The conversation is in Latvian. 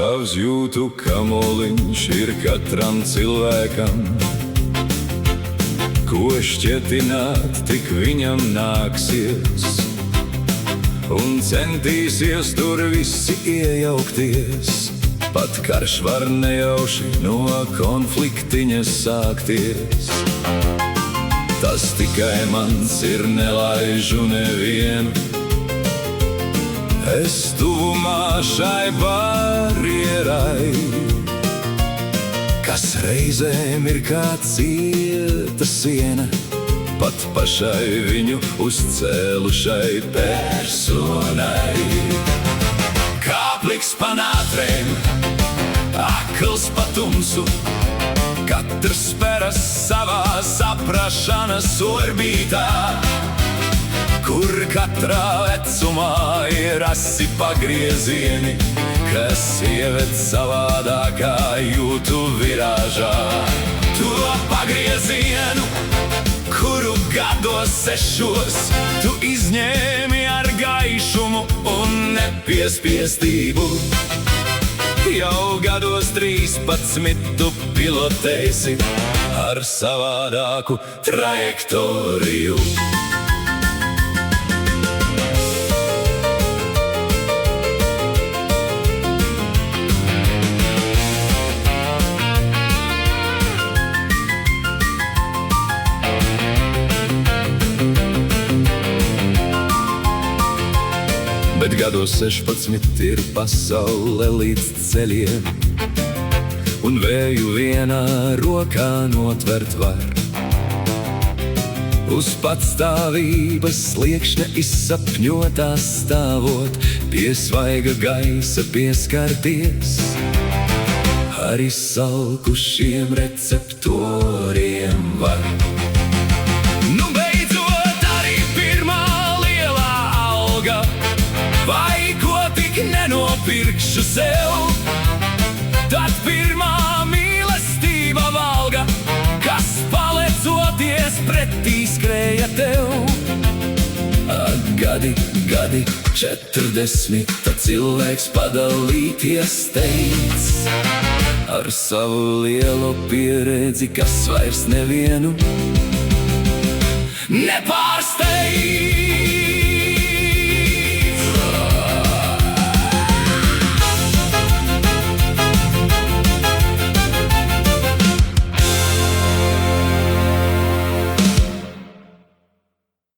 Savs jūtu kamoliņš ir katram cilvēkam, ko šķietināt tik viņam nāksies, un centīsies tur visi iejaukties. Pat karš var nejauši no konfliktiņa sākties. Tas tikai mans ir, nelaižu nevienu. Es tuvumā šai barjerai, kas reizēm ir kā cieta siena, pat pašai viņu uzcēlušai personai. Kāpliks pa nātrēm, akls pa tumsu, katrs speras savā saprašanas orbītā, kur katrā vecumā ir asi pagriezieni, kas ieved savādākā jūtu virāžā. To pagriezienu, kuru gados sešos tu izņēmi ar gaišumu un nepiespiestību, jau gados 13 tu pilotēsi ar savādāku trajektoriju. Bet gados 16 ir pasaule līdz ceļiem, un vēju vienā rokā notvert var. Uz patstāvības sliekšņa izsapņotā stāvot, pie svaiga gaisa pieskarties, ar izsalkušiem receptoriem var. Nu beidzot arī pirmā lielā alga, vai ko tik nenopirkšu sev, tad pirmā mīlestība valga, kas palecoties pretī skrēja tev. Gadi, 40, tad cilvēks padalīties teic, ar savu lielo pieredzi, kas vairs nevienu nepārsteidz.